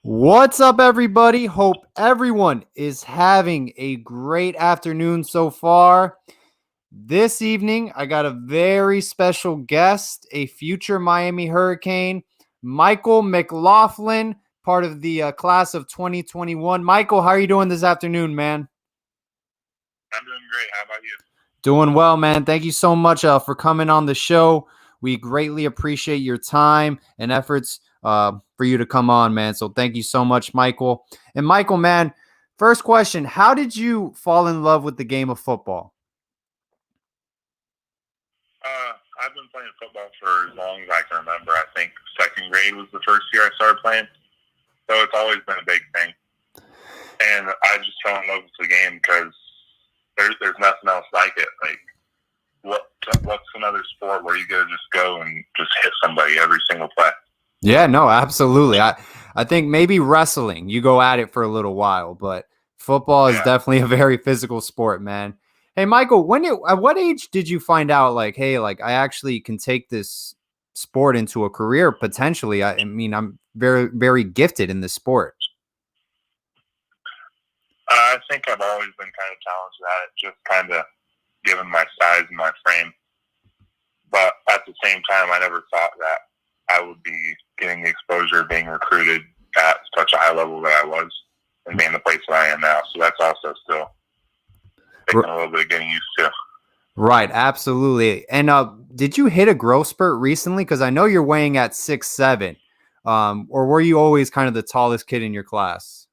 What's up, everybody? Hope everyone is having a great afternoon so far. This evening, I got a very special guest, a future Miami Hurricane, Michael McLaughlin, part of the class of 2021. Michael, how are you doing this afternoon, man? I'm doing great. How about you? Doing well, man. Thank you so much for coming on the show. We greatly appreciate your time and efforts for you to come on, man. So thank you so much, Michael. And Michael, man, first question: how did you fall in love with the game of football? I've been playing football for as long as I can remember. I think second grade was the first year I started playing. So it's always been a big thing. And I just fell in love with the game because there's nothing else like it. Like, what's another sport where you get to just go and just hit somebody every single play? Yeah, no, absolutely. I think maybe wrestling, you go at it for a little while, but football is Yeah. definitely a very physical sport, man. Hey, Michael, at what age did you find out, like, hey, like I actually can take this sport into a career potentially? I mean, I'm very, very gifted in this sport. I think I've always been kind of talented at it, just kind of given my size and my frame. But at the same time, I never thought that I would be getting the exposure of being recruited at such a high level that I was and being the place that I am now. So that's also still taking a little bit of getting used to. Right, absolutely. And did you hit a growth spurt recently? Because I know you're weighing at 6'7", or were you always kind of the tallest kid in your class?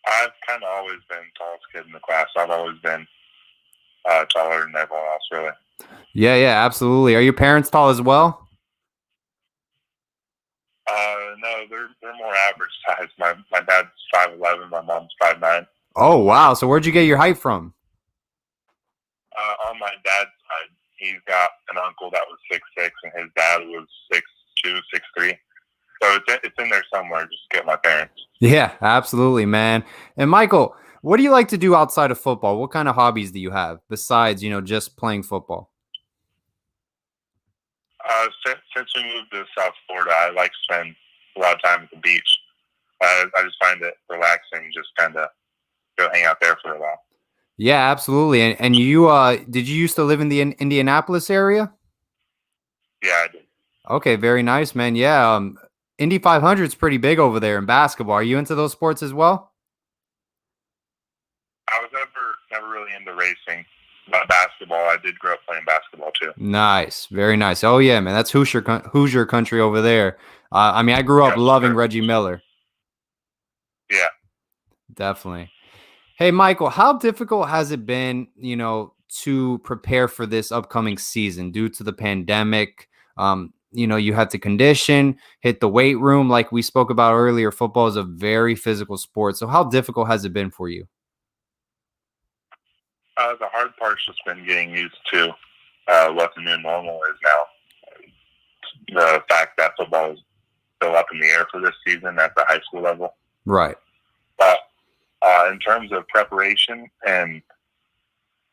I've kind of always been the tallest kid in the class. I've always been taller than everyone else, really. Yeah, absolutely. Are your parents tall as well? No, they're more average size. My dad's 5'11", my mom's 5'9". Oh, wow. So where'd you get your height from? On my dad's side, he's got an uncle that was 6'6", and his dad was 6'2", 6'3". So it's in there somewhere. Just get my parents. Yeah, absolutely, man. And Michael, what do you like to do outside of football? What kind of hobbies do you have besides, just playing football? Since we moved to South Florida, I like to spend a lot of time at the beach. I just find it relaxing, just kind of go hang out there for a while. Yeah, absolutely. And you did you used to live in the Indianapolis area? Yeah, I did. Okay, very nice, man. Yeah, Indy 500 is pretty big over there in basketball. Are you into those sports as well? I was never really into racing, but basketball. I did grow up playing basketball too. Nice, very nice. Oh yeah, man, that's Hoosier country over there. I mean, I grew up Yep, loving sure. Reggie Miller. Yeah. Definitely. Hey, Michael, how difficult has it been, to prepare for this upcoming season due to the pandemic? You have to condition, hit the weight room. Like we spoke about earlier, football is a very physical sport. So how difficult has it been for you? The hard part's just been getting used to what the new normal is now. The fact that football is still up in the air for this season at the high school level. Right. But in terms of preparation and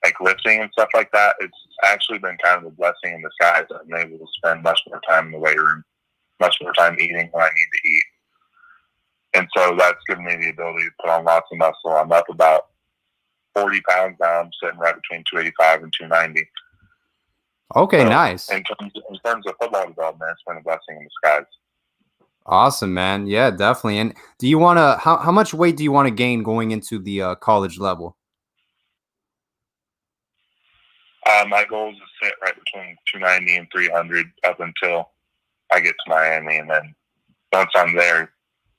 like lifting and stuff like that, it's actually been kind of a blessing in disguise. I've been able to spend much more time in the weight room, much more time eating when I need to eat. And so that's given me the ability to put on lots of muscle. I'm up about 40 pounds now. I'm sitting right between 285 and 290. Okay, So nice. in terms of football development, it's been a blessing in disguise. Awesome, man. Yeah, definitely. And do you want to, how much weight do you want to gain going into the college level? My goal is to sit right between 290 and 300 up until I get to Miami. And then once I'm there,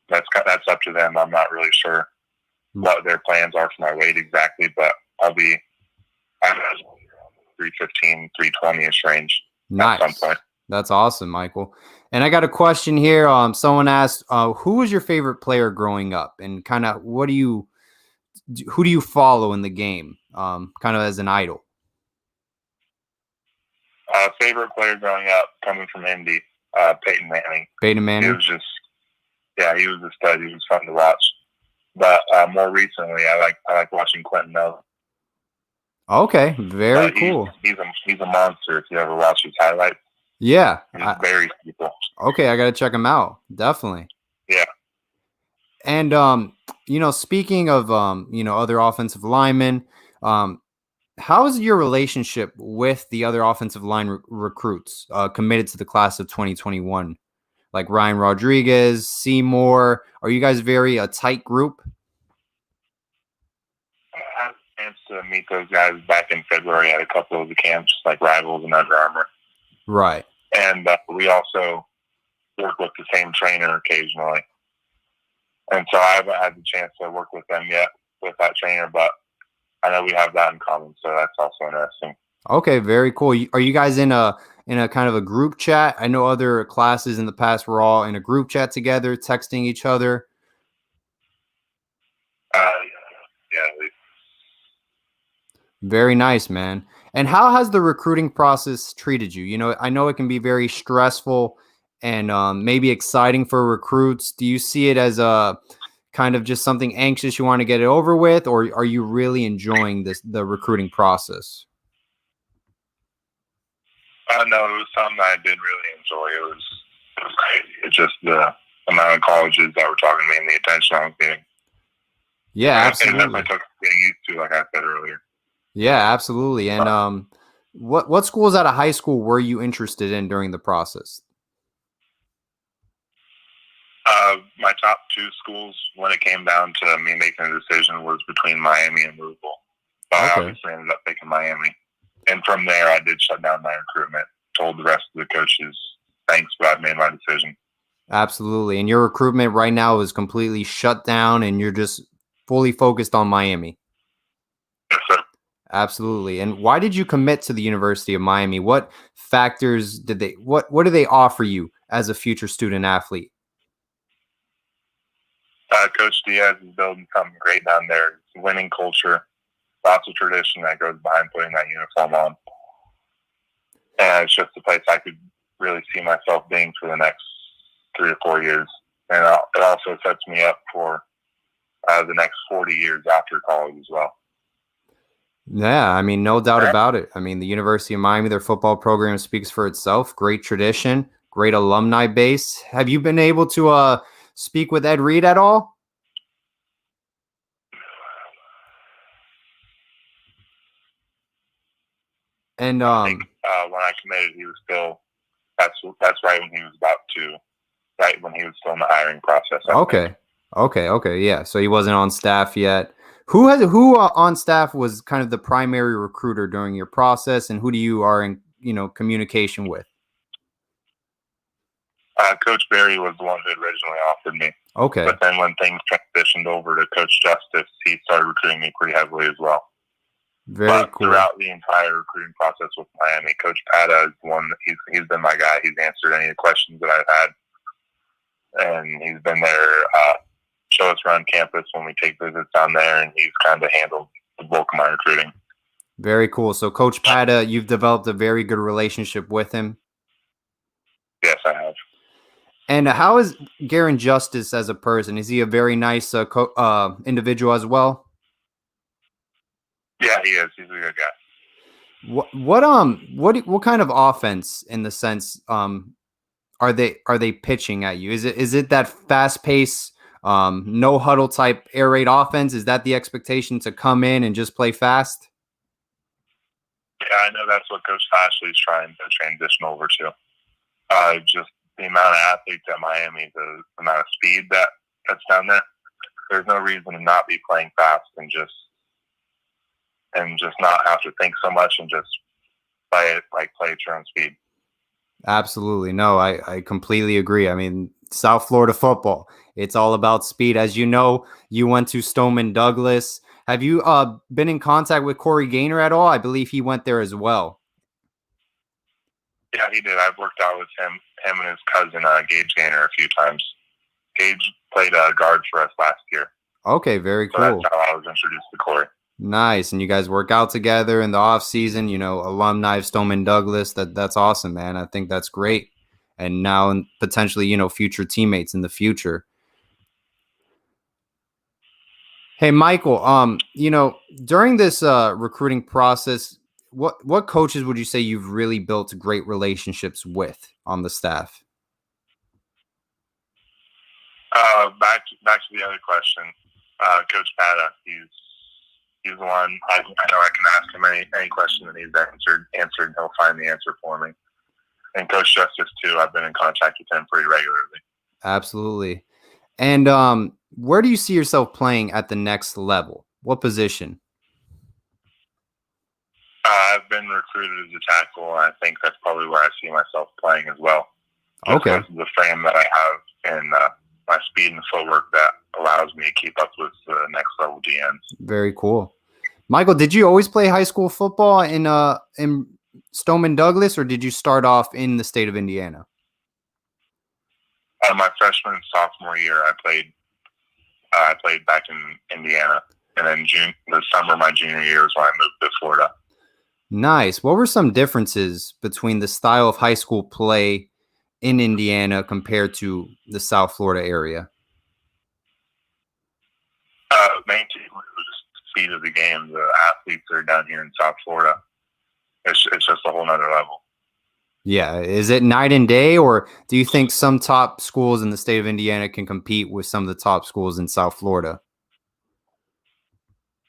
that's up to them. I'm not really sure what their plans are for my weight exactly, but I'm 315, 320-ish range Nice. at some point. That's awesome, Michael. And I got a question here. Someone asked, who was your favorite player growing up, and kind of who do you follow in the game, kind of as an idol? Favorite player growing up, coming from Indy, Peyton Manning. Peyton Manning. He was he was a stud. He was fun to watch. But more recently, I like watching Quentin Miller. Okay, very cool. He's a monster. If you ever watch his highlights, yeah, he's very people. Okay, I gotta check him out. Definitely. And speaking of other offensive linemen, um, how is your relationship with the other offensive line recruits committed to the class of 2021? Like Ryan Rodriguez, Seymour. Are you guys very a tight group? I had a chance to meet those guys back in February at a couple of the camps, like Rivals and Under Armour. Right. And we also work with the same trainer occasionally. And so I haven't had the chance to work with them yet with that trainer, but I know we have that in common, so that's also interesting. Okay, very cool. Are you guys in a kind of a group chat? I know other classes in the past were all in a group chat together, texting each other. Yeah. Very nice, man. And how has the recruiting process treated you? I know it can be very stressful and maybe exciting for recruits. Do you see it as a kind of just something anxious you want to get it over with, or are you really enjoying the recruiting process? No, it was something I did really enjoy. It was crazy. It's just the amount of colleges that were talking to me and the attention I was getting. Yeah, absolutely. It took getting used to, like I said earlier. Yeah, absolutely. And what schools out of high school were you interested in during the process? My top two schools, when it came down to me making a decision, was between Miami and Louisville. But I obviously ended up picking Miami. And from there, I did shut down my recruitment, told the rest of the coaches, thanks, but I've made my decision. Absolutely. And your recruitment right now is completely shut down and you're just fully focused on Miami. Yes, sir. Absolutely. And why did you commit to the University of Miami? What factors did what do they offer you as a future student athlete? Coach Diaz is building something great down there. It's a winning culture, lots of tradition that goes behind putting that uniform on. And it's just a place I could really see myself being for the next 3 or 4 years. And it also sets me up for the next 40 years after college as well. Yeah, I mean, no doubt about it. I mean, the University of Miami, their football program speaks for itself. Great tradition, great alumni base. Have you been able to speak with Ed Reed at all? And I think when I committed, he was still. That's right when he was right when he was still in the hiring process. Okay, yeah. So he wasn't on staff yet. Who on staff was kind of the primary recruiter during your process, and who do you are in communication with? Coach Barry was the one who originally offered me. Okay. But then when things transitioned over to Coach Justice, he started recruiting me pretty heavily as well. Very cool. Throughout the entire recruiting process with Miami, Coach Pata is the one that he's been my guy. He's answered any of the questions that I've had, and he's been there, show us around campus when we take visits down there, and he's kind of handled the bulk of my recruiting. Very cool. So Coach Pata, you've developed a very good relationship with him. Yes, I have. And how is Garen Justice as a person? Is he a very nice individual as well? Yeah, he is. He's a good guy. What kind of offense in the sense are they pitching at you? Is it that fast pace, no huddle type air raid offense? Is that the expectation to come in and just play fast? Yeah, I know that's what Coach Ashley's trying to transition over to. Just the amount of athletes at Miami, the amount of speed that's down there. There's no reason to not be playing fast and just not have to think so much and just play at your own speed. Absolutely. No, I completely agree. I mean, South Florida football, it's all about speed. As you know, you went to Stoneman Douglas. Have you been in contact with Corey Gaynor at all? I believe he went there as well. Yeah, he did. I've worked out with him and his cousin, Gage Gaynor, a few times. Gage played guard for us last year. Okay, very cool. So that's how I was introduced to Corey. Nice. And you guys work out together in the off season, alumni of Stoneman Douglas. That's awesome, man. I think that's great. And now potentially, future teammates in the future. Hey, Michael, during this recruiting process, what coaches would you say you've really built great relationships with on the staff? Back to the other question. Coach Pata, he's the one. I know I can ask him any question that he's answered, and he'll find the answer for me. And Coach Justice too. I've been in contact with him pretty regularly. Absolutely. And where do you see yourself playing at the next level? What position? I've been recruited as a tackle, and I think that's probably where I see myself playing as well. Just Okay. because of the frame that I have and my speed and footwork that allows me to keep up with the next level DNs. Very cool. Michael, did you always play high school football in Stoneman Douglas, or did you start off in the state of Indiana? My freshman and sophomore year, I played back in Indiana, and then the summer of my junior year is when I moved to Florida. Nice. What were some differences between the style of high school play in Indiana compared to the South Florida area? Main thing was just the speed of the game. The athletes that are down here in South Florida, it's just a whole nother level. Yeah. Is it night and day, or do you think some top schools in the state of Indiana can compete with some of the top schools in South Florida?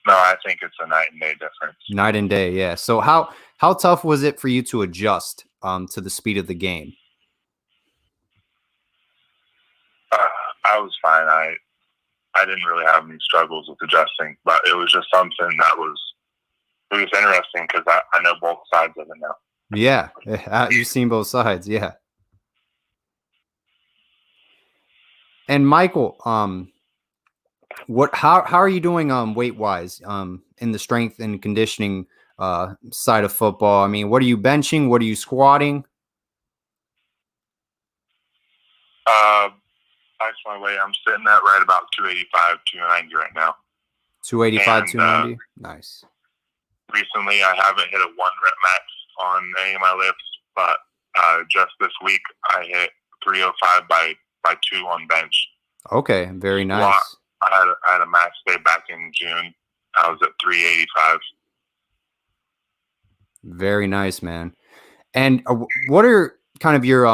No, I think it's a night and day difference. Night and day, yeah. So how tough was it for you to adjust to the speed of the game? I was fine. I didn't really have any struggles with adjusting, but it was just something that was interesting because I know both sides of it now. Yeah, you've seen both sides, yeah. And Michael, how are you doing weight wise in the strength and conditioning side of football? I mean, what are you benching? What are you squatting? That's my weight. I'm sitting at right about 285, 290 right now. 285, 290? Nice. Recently, I haven't hit a 1 rep max on any of my lifts, but just this week, I hit 305 by 2 on bench. Okay, very nice. I had a max day back in June. I was at 385. Very nice, man. And what are kind of your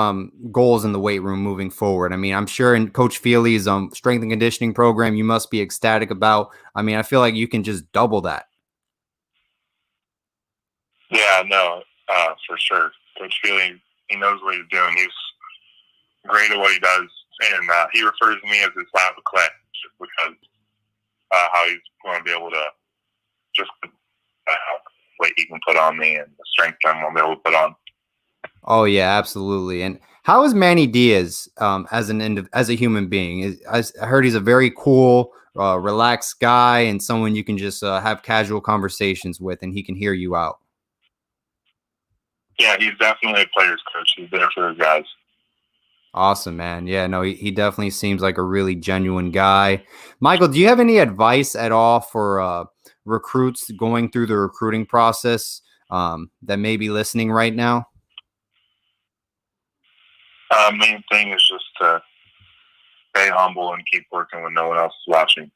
goals in the weight room moving forward? I mean, I'm sure in Coach Feely's strength and conditioning program, you must be ecstatic about. I mean, I feel like you can just double that. Yeah, no, for sure. Coach Feely, he knows what he's doing. He's great at what he does, and he refers to me as his slab of clay just because how he's going to be able to just weight he can put on me and the strength I'm going to be able to put on. Oh yeah, absolutely. And how is Manny Diaz as a human being? I heard he's a very cool, relaxed guy and someone you can just have casual conversations with, and he can hear you out. Yeah, he's definitely a player's coach. He's there for his guys. Awesome, man. Yeah, no, he definitely seems like a really genuine guy. Michael, do you have any advice at all for recruits going through the recruiting process that may be listening right now? Main thing is just to stay humble and keep working when no one else is watching.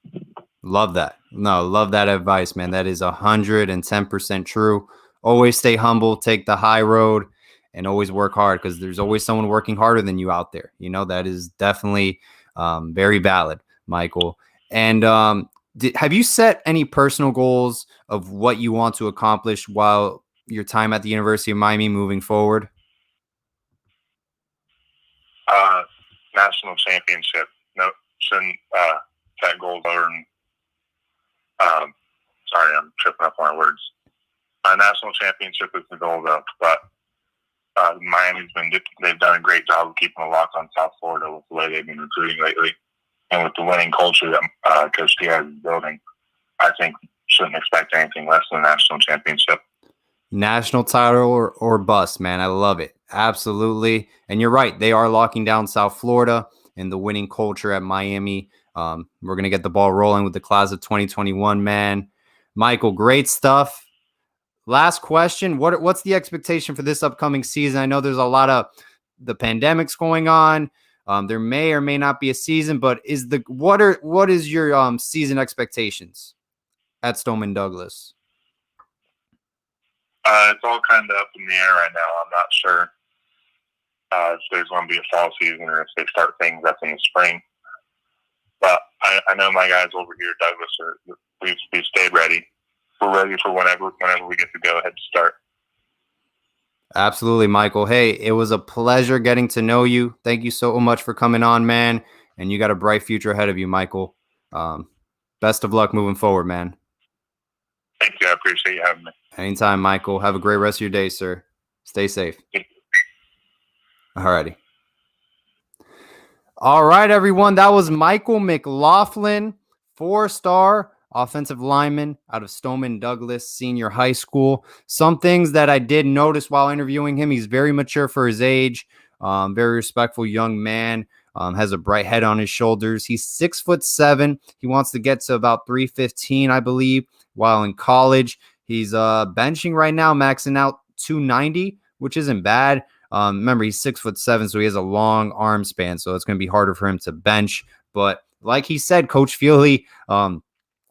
Love that. No, love that advice, man. That is 110% true. Always stay humble, take the high road, and always work hard because there's always someone working harder than you out there. You know, that is definitely very valid, Michael. And have you set any personal goals of what you want to accomplish while your time at the University of Miami moving forward? National championship. No, shouldn't set goals over. Sorry, I'm tripping up on my words. National championship is the goal, though. But they've done a great job of keeping a lock on South Florida with the way they've been recruiting lately, and with the winning culture that Coach Diaz is building. I think shouldn't expect anything less than a national championship. National title or bust, man. I love it. Absolutely. And you're right. They are locking down South Florida and the winning culture at Miami. We're going to get the ball rolling with the class of 2021, man. Michael, great stuff. Last question. What's the expectation for this upcoming season? I know there's a lot of the pandemics going on. There may or may not be a season, but what is your season expectations at Stoneman Douglas? It's all kind of up in the air right now. I'm not sure if there's going to be a fall season or if they start things up in the spring. But I know my guys over here, Douglas, we've stayed ready. We're ready for whenever we get the go ahead to start. Absolutely, Michael. Hey, it was a pleasure getting to know you. Thank you so much for coming on, man. And you got a bright future ahead of you, Michael. Best of luck moving forward, man. Thank you. I appreciate you having me. Anytime, Michael. Have a great rest of your day, sir. Stay safe. All righty. All right, everyone. That was Michael McLaughlin, 4-star offensive lineman out of Stoneman Douglas Senior High School. Some things that I did notice while interviewing him: he's very mature for his age, very respectful young man, has a bright head on his shoulders. He's 6'7". He wants to get to about 315, I believe, while in college. He's benching right now, maxing out 290, which isn't bad. Remember, he's 6'7", so he has a long arm span, so it's going to be harder for him to bench. But like he said, Coach Feely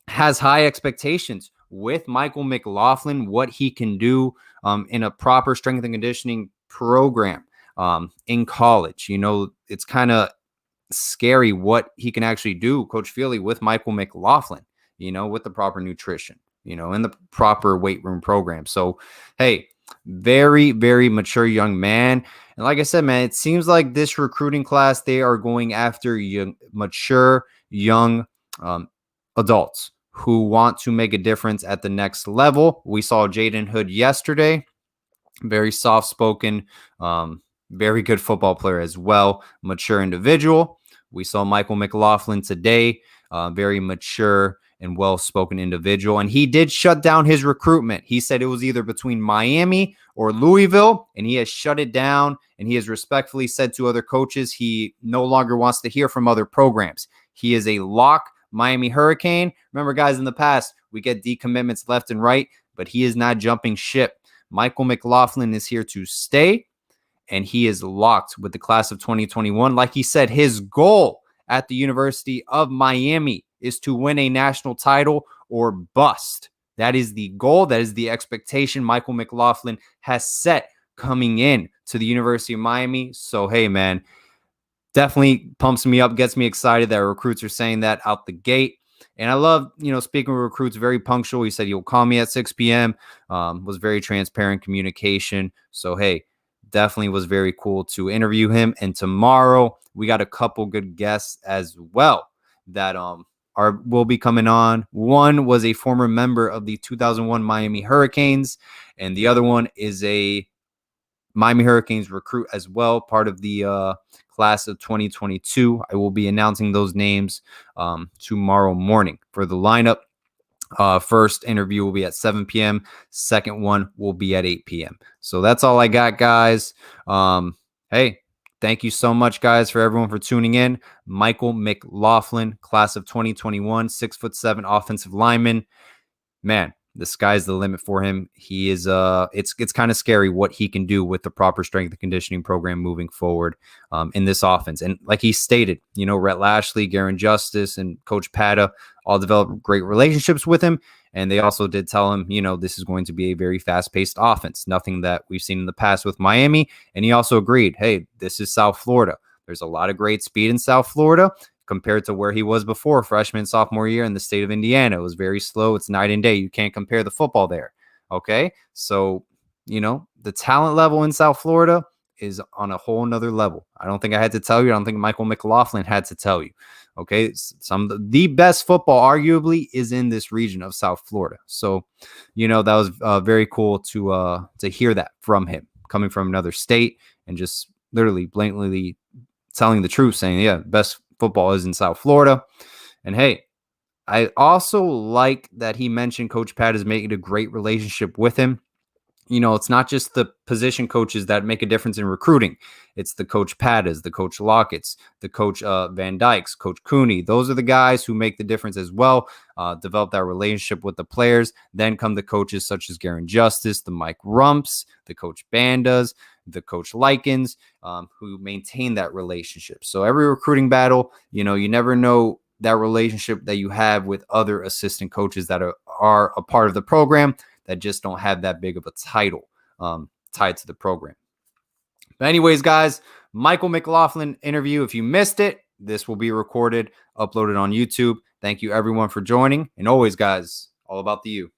has high expectations with Michael McLaughlin, what he can do in a proper strength and conditioning program in college. You know, it's kind of scary what he can actually do, Coach Feely, with Michael McLaughlin, you know, with the proper nutrition, you know, in the proper weight room program. So, hey, very, very mature young man. And like I said, man, it seems like this recruiting class, they are going after mature, young adults who want to make a difference at the next level. We saw Jaden Hood yesterday, very soft-spoken, very good football player as well, mature individual. We saw Michael McLaughlin today, very mature and well-spoken individual. And he did shut down his recruitment. He said it was either between Miami or Louisville, and he has shut it down. And he has respectfully said to other coaches he no longer wants to hear from other programs. He is a lock Miami Hurricane. Remember, guys, in the past, we get decommitments left and right, but he is not jumping ship. Michael McLaughlin is here to stay, and he is locked with the class of 2021. Like he said, his goal at the University of Miami is to win a national title or bust. That is the goal. That is the expectation Michael McLaughlin has set coming in to the University of Miami. So, hey, man, definitely pumps me up, gets me excited that recruits are saying that out the gate. And I love, you know, speaking with recruits, very punctual. He said he'll call me at 6 p.m., was very transparent communication. So, hey, definitely was very cool to interview him. And tomorrow we got a couple good guests as well that will be coming on. One was a former member of the 2001 Miami Hurricanes, and the other one is a Miami Hurricanes recruit as well, part of the class of 2022. I will be announcing those names tomorrow morning for the lineup. First interview will be at 7 p.m. Second one will be at 8 p.m. So that's all I got, guys. Hey, thank you so much, guys, for everyone for tuning in. Michael McLaughlin, class of 2021, 6'7" offensive lineman. Man, the sky's the limit for him. He is it's kind of scary what he can do with the proper strength and conditioning program moving forward in this offense. And like he stated, you know, Rhett Lashley, Garen Justice, and Coach Pata all developed great relationships with him. And they also did tell him, you know, this is going to be a very fast-paced offense, nothing that we've seen in the past with Miami. And he also agreed, hey, this is South Florida. There's a lot of great speed in South Florida compared to where he was before, freshman, sophomore year in the state of Indiana. It was very slow. It's night and day. You can't compare the football there. Okay. So, you know, the talent level in South Florida is on a whole nother level. I don't think I had to tell you. I don't think Michael McLaughlin had to tell you. Okay. Some of the best football arguably is in this region of South Florida. So, you know, that was very cool to hear that from him coming from another state and just literally blatantly telling the truth, saying, yeah, best football is in South Florida. And hey, I also like that he mentioned Coach Pat is making a great relationship with him. You know, it's not just the position coaches that make a difference in recruiting. It's the Coach Pattas, the Coach Lockett's, the Coach Van Dykes, Coach Cooney. Those are the guys who make the difference as well, develop that relationship with the players. Then come the coaches such as Garen Justice, the Mike Rumps, the Coach Bandas, the Coach Likens, who maintain that relationship. So every recruiting battle, you know, you never know that relationship that you have with other assistant coaches that are a part of the program that just don't have that big of a title tied to the program. But anyways, guys, Michael McLaughlin interview. If you missed it, this will be recorded, uploaded on YouTube. Thank you, everyone, for joining. And always, guys, all about the you.